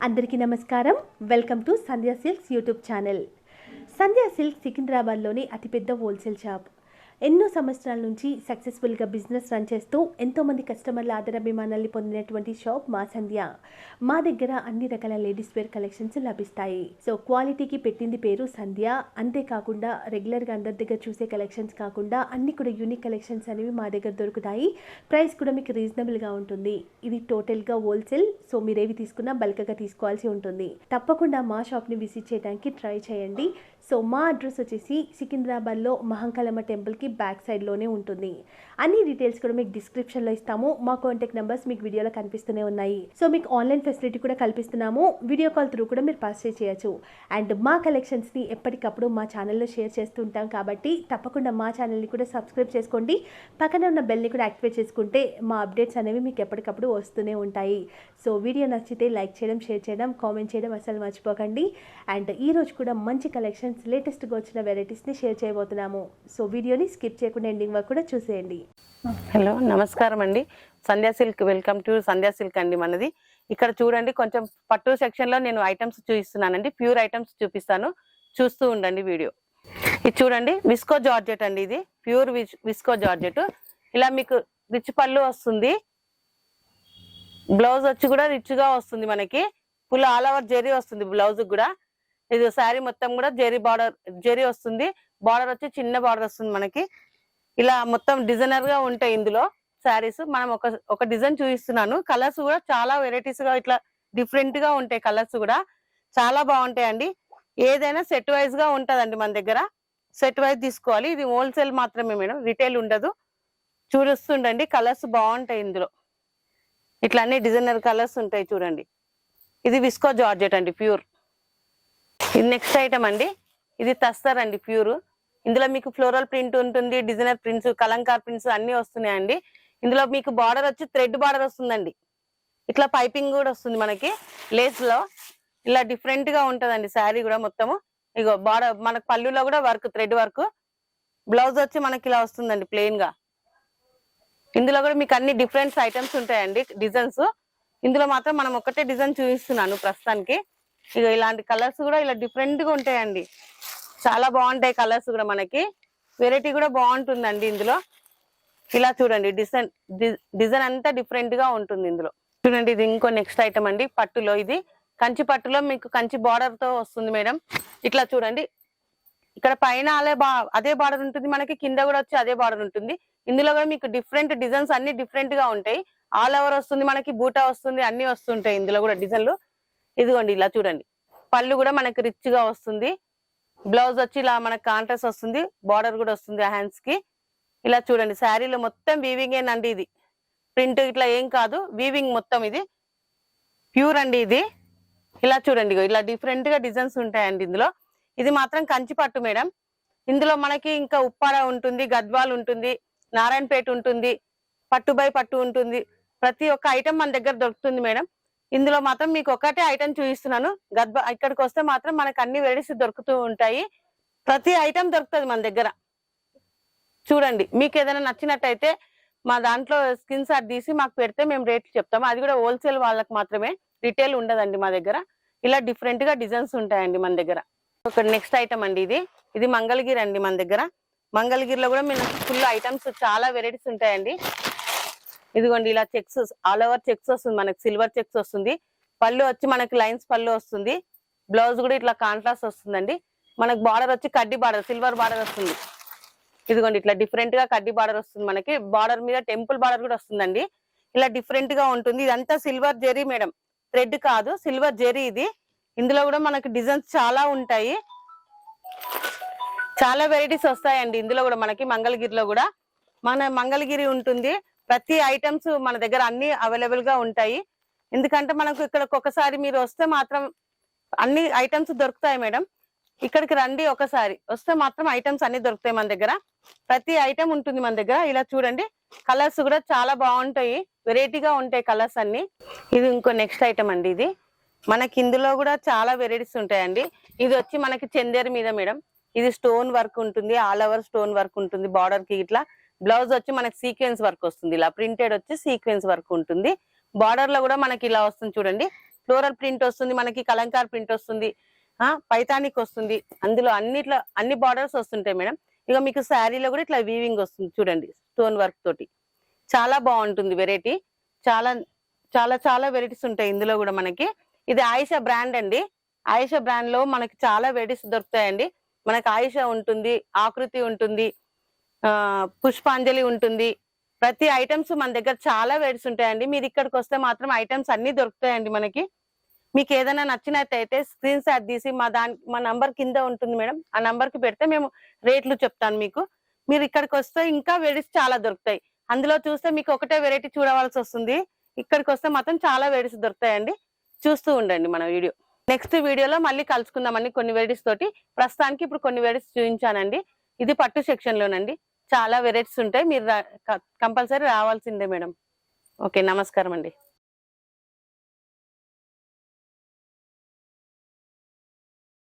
అందరికీ నమస్కారం. Welcome to Sandhya Silks YouTube channel. Sandhya Silks సికింద్రాబాద్లోని అతిపెద్ద హోల్సేల్ షాప్. ఎన్నో సంవత్సరాల నుంచి సక్సెస్ఫుల్గా బిజినెస్ రన్ చేస్తూ ఎంతోమంది కస్టమర్ల ఆదరాభిమానాల్ని పొందినటువంటి షాప్ మా సంధ్య. మా దగ్గర అన్ని రకాల లేడీస్ వేర్ కలెక్షన్స్ లభిస్తాయి. సో క్వాలిటీకి పెట్టింది పేరు సంధ్య. అంతేకాకుండా రెగ్యులర్గా అందరి దగ్గర చూసే కలెక్షన్స్ కాకుండా అన్ని కూడా యూనిక్ కలెక్షన్స్ అనేవి మా దగ్గర దొరుకుతాయి. ప్రైస్ కూడా మీకు రీజనబుల్గా ఉంటుంది. ఇది టోటల్గా హోల్సేల్. సో మీరు ఏవి తీసుకున్నా బల్క్గా తీసుకోవాల్సి ఉంటుంది. తప్పకుండా మా షాప్ని విజిట్ చేయడానికి ట్రై చేయండి. సో మా అడ్రస్ వచ్చేసి సికింద్రాబాద్లో మహంకాళమ్మ టెంపుల్కి బ్యాక్ సైడ్లోనే ఉంటుంది. అన్ని డీటెయిల్స్ కూడా మీకు డిస్క్రిప్షన్లో ఇస్తాము. మా కాంటాక్ట్ నెంబర్స్ మీకు వీడియోలో కనిపిస్తూనే ఉన్నాయి. సో మీకు ఆన్లైన్ ఫెసిలిటీ కూడా కల్పిస్తున్నాము. వీడియో కాల్ త్రూ కూడా మీరు పర్చేస్ చేయొచ్చు. అండ్ మా కలెక్షన్స్ని ఎప్పటికప్పుడు మా ఛానల్లో షేర్ చేస్తూ ఉంటాం కాబట్టి తప్పకుండా మా ఛానల్ని కూడా సబ్స్క్రైబ్ చేసుకోండి. పక్కనే ఉన్న బెల్ని కూడా యాక్టివేట్ చేసుకుంటే మా అప్డేట్స్ అనేవి మీకు ఎప్పటికప్పుడు వస్తూనే ఉంటాయి. సో వీడియో నచ్చితే లైక్ చేయడం, షేర్ చేయడం, కామెంట్ చేయడం అసలు మర్చిపోకండి. అండ్ ఈరోజు కూడా మంచి కలెక్షన్స్ లేటెస్ట్గా వచ్చిన వెరైటీస్ని షేర్ చేయబోతున్నాము. సో వీడియోని స్కిప్ చేయకుండా ఎండింగ్ వరకు కూడా చూసేయండి. హలో, నమస్కారం అండి. Sandhya Silk, welcome to Sandhya Silk అండి మనది. ఇక్కడ చూడండి, కొంచెం పట్టు సెక్షన్ లో నేను ఐటమ్స్ చూపిస్తున్నానండి. ప్యూర్ ఐటమ్స్ చూపిస్తాను, చూస్తూ ఉండండి వీడియో. ఇది చూడండి, విస్కో జార్జెట్ అండి. ఇది ప్యూర్ విస్కో జార్జెట్. ఇలా మీకు రిచ్ పళ్ళు వస్తుంది. బ్లౌజ్ వచ్చి కూడా రిచ్ గా వస్తుంది. మనకి ఫుల్ ఆల్ ఓవర్ జెరీ వస్తుంది బ్లౌజ్ కూడా. ఇది శారీ మొత్తం కూడా జెరీ వస్తుంది. బార్డర్ వచ్చి చిన్న బార్డర్ వస్తుంది మనకి. ఇలా మొత్తం డిజైనర్ గా ఉంటాయి ఇందులో శారీస్. మనం ఒక డిజైన్ చూపిస్తున్నాను. కలర్స్ కూడా చాలా వెరైటీస్ గా ఇట్లా డిఫరెంట్ గా ఉంటాయి. కలర్స్ కూడా చాలా బాగుంటాయి అండి. ఏదైనా సెట్ వైజ్ గా ఉంటదండి మన దగ్గర. సెట్ వైజ్ తీసుకోవాలి. ఇది హోల్సేల్ మాత్రమే మేడం, రిటైల్ ఉండదు. చూస్తుండండి, కలర్స్ బాగుంటాయి ఇందులో. ఇట్లా అన్ని డిజైనర్ కలర్స్ ఉంటాయి చూడండి. ఇది విస్కో జార్జెట్ అండి, ప్యూర్. ఇది నెక్స్ట్ ఐటమ్ అండి. ఇది తస్తర్ అండి, ప్యూర్. ఇందులో మీకు ఫ్లోరల్ ప్రింట్ ఉంటుంది, డిజైనర్ ప్రింట్స్, కలంకార్ ప్రింట్స్ అన్ని వస్తున్నాయండి. ఇందులో మీకు బార్డర్ వచ్చి థ్రెడ్ బార్డర్ వస్తుందండి. ఇట్లా పైపింగ్ కూడా వస్తుంది మనకి లేస్ లో. ఇలా డిఫరెంట్ గా ఉంటదండి శారీ కూడా మొత్తము. ఇగో బార్డర్ మనకు పళ్ళులో కూడా వర్క్, థ్రెడ్ వర్క్. బ్లౌజ్ వచ్చి మనకి ఇలా వస్తుందండి ప్లెయిన్ గా. ఇందులో కూడా మీకు అన్ని డిఫరెంట్ ఐటమ్స్ ఉంటాయండి, డిజైన్స్. ఇందులో మాత్రం మనం ఒకటే డిజైన్ చూపిస్తున్నాను ప్రస్తుతానికి. ఇక ఇలాంటి కలర్స్ కూడా ఇలా డిఫరెంట్ గా ఉంటాయండి. చాలా బాగుంటాయి కలర్స్ కూడా మనకి. వెరైటీ కూడా బాగుంటుందండి ఇందులో. ఇలా చూడండి, డిజైన్ అంతా డిఫరెంట్ గా ఉంటుంది ఇందులో. చూడండి, ఇది ఇంకో నెక్స్ట్ ఐటమ్ అండి. పట్టులో ఇది కంచి పట్టులో మీకు కంచి బార్డర్ తో వస్తుంది మేడం. ఇట్లా చూడండి, ఇక్కడ పైన అదే బార్డర్ ఉంటుంది మనకి, కింద కూడా వచ్చి అదే బార్డర్ ఉంటుంది. ఇందులో కూడా మీకు డిఫరెంట్ డిజైన్స్ అన్ని డిఫరెంట్ గా ఉంటాయి. ఆల్ ఓవర్ వస్తుంది మనకి, బూటా వస్తుంది, అన్ని వస్తుంటాయి ఇందులో కూడా డిజైన్లు. ఇదిగోండి, ఇలా చూడండి, పళ్ళు కూడా మనకి రిచ్ గా వస్తుంది. బ్లౌజ్ వచ్చి ఇలా మనకి కాంట్రాస్ట్ వస్తుంది, బార్డర్ కూడా వస్తుంది హ్యాండ్స్ కి. ఇలా చూడండి, శారీలో మొత్తం వీవింగ్ ఏనండి. ఇది ప్రింట్ ఇట్లా ఏం కాదు, వీవింగ్ మొత్తం. ఇది ప్యూర్ అండి ఇది. ఇలా చూడండి, ఇలా డిఫరెంట్ గా డిజైన్స్ ఉంటాయండి ఇందులో. ఇది మాత్రం కంచి పట్టు మేడం. ఇందులో మనకి ఇంకా ఉప్పాడ ఉంటుంది, గద్వాల్ ఉంటుంది, నారాయణపేట ఉంటుంది, పట్టు బై పట్టు ఉంటుంది. ప్రతి ఒక్క ఐటమ్ మన దగ్గర దొరుకుతుంది మేడం. ఇందులో మాత్రం మీకు ఒకటే ఐటమ్ చూపిస్తున్నాను. ఇక్కడికి వస్తే మాత్రం మనకు అన్ని వెరైటీస్ దొరుకుతూ ఉంటాయి. ప్రతి ఐటమ్ దొరుకుతుంది మన దగ్గర. చూడండి, మీకు ఏదైనా నచ్చినట్టయితే మా దాంట్లో స్క్రీన్ షాట్ తీసి మాకు పెడితే మేము రేట్లు చెప్తాము. అది కూడా హోల్సేల్ వాళ్ళకి మాత్రమే, రిటైల్ ఉండదండి మా దగ్గర. ఇలా డిఫరెంట్ గా డిజైన్స్ ఉంటాయండి మన దగ్గర. ఒక నెక్స్ట్ ఐటమ్ అండి. ఇది మంగళగిరి అండి మన దగ్గర. మంగళగిరిలో కూడా మీకు ఫుల్ ఐటమ్స్, చాలా వెరైటీస్ ఉంటాయండి. ఇదిగోండి, ఇలా చెక్స్, ఆల్ ఓవర్ చెక్స్ వస్తుంది మనకి, సిల్వర్ చెక్స్ వస్తుంది. పళ్ళు వచ్చి మనకి లైన్స్ పళ్ళు వస్తుంది. బ్లౌజ్ కూడా ఇట్లా కాంట్రాస్ట్ వస్తుందండి. మనకి బార్డర్ వచ్చి కడ్డీ బార్డర్, సిల్వర్ బార్డర్ వస్తుంది. ఇదిగోండి, ఇట్లా డిఫరెంట్ గా కడ్డీ బార్డర్ వస్తుంది మనకి. బార్డర్ మీద టెంపుల్ బార్డర్ కూడా వస్తుందండి. ఇలా డిఫరెంట్ గా ఉంటుంది. ఇదంతా సిల్వర్ జెరీ మేడం, థ్రెడ్ కాదు, సిల్వర్ జెరీ ఇది. ఇందులో కూడా మనకి డిజైన్స్ చాలా ఉంటాయి. చాలా వెరైటీస్ వస్తాయండి ఇందులో కూడా మనకి. మంగళగిరిలో కూడా మన మంగళగిరి ఉంటుంది. ప్రతి ఐటమ్స్ మన దగ్గర అన్ని అవైలబుల్ గా ఉంటాయి. ఎందుకంటే మనకు ఇక్కడ ఒకసారి మీరు వస్తే మాత్రం అన్ని ఐటమ్స్ దొరుకుతాయి మేడం. ఇక్కడికి రండి, ఒకసారి వస్తే మాత్రం ఐటమ్స్ అన్ని దొరుకుతాయి మన దగ్గర. ప్రతి ఐటమ్ ఉంటుంది మన దగ్గర. ఇలా చూడండి, కలర్స్ కూడా చాలా బాగుంటాయి, వెరైటీగా ఉంటాయి కలర్స్ అన్ని. ఇది ఇంకో నెక్స్ట్ ఐటమ్ అండి. ఇది మనకి ఇందులో కూడా చాలా వెరైటీస్ ఉంటాయండి. ఇది వచ్చి మనకి చందేరి మీద మేడం. ఇది స్టోన్ వర్క్ ఉంటుంది, ఆల్ ఓవర్ స్టోన్ వర్క్ ఉంటుంది బార్డర్ కి. ఇట్లా బ్లౌజ్ వచ్చి మనకి సీక్వెన్స్ వర్క్ వస్తుంది. ఇలా ప్రింటెడ్ వచ్చి సీక్వెన్స్ వర్క్ ఉంటుంది. బార్డర్ లో కూడా మనకి ఇలా వస్తుంది చూడండి, ఫ్లోరల్ ప్రింట్ వస్తుంది, మనకి కలంకార్ ప్రింట్ వస్తుంది, పైతానిక్ వస్తుంది. అందులో అన్ని బార్డర్స్ వస్తుంటాయి మేడం. ఇక మీకు శారీలో కూడా ఇట్లా వీవింగ్ వస్తుంది చూడండి, స్టోన్ వర్క్ తోటి. చాలా బాగుంటుంది వెరైటీ. చాలా చాలా చాలా వెరైటీస్ ఉంటాయి ఇందులో కూడా మనకి. ఇది ఆయిషా బ్రాండ్ అండి. ఆయిషా బ్రాండ్ లో మనకి చాలా వెరైటీస్ దొరుకుతాయండి. మనకి ఆయిషా ఉంటుంది, ఆకృతి ఉంటుంది, పుష్పాంజలి ఉంటుంది. ప్రతి ఐటమ్స్ మన దగ్గర చాలా వెరైటీస్ ఉంటాయండి. మీరు ఇక్కడికి వస్తే మాత్రం ఐటమ్స్ అన్ని దొరుకుతాయండి మనకి. మీకు ఏదైనా నచ్చినట్టయితే స్క్రీన్ షాట్ తీసి మా నంబర్ కింద ఉంటుంది మేడం, ఆ నంబర్ కి పెడితే మేము రేట్లు చెప్తాను మీకు. మీరు ఇక్కడికి వస్తే ఇంకా వెరైటీస్ చాలా దొరుకుతాయి. అందులో చూస్తే మీకు ఒకటే వెరైటీ చూడవలసి వస్తుంది, ఇక్కడికి వస్తే మాత్రం చాలా వెరైటీస్ దొరుకుతాయండి. చూస్తూ ఉండండి మన వీడియో. నెక్స్ట్ వీడియోలో మళ్ళీ కలుసుకుందామండి కొన్ని వెరైటీస్ తోటి. ప్రస్తుతానికి ఇప్పుడు కొన్ని వెరైటీస్ చూపించానండి. ఇది పట్టు సెక్షన్ లోనండి. చాలా వెరైటీస్ ఉంటాయి, మీరు కంపల్సరీ రావాల్సిందే మేడం. ఓకే, నమస్కారం అండి.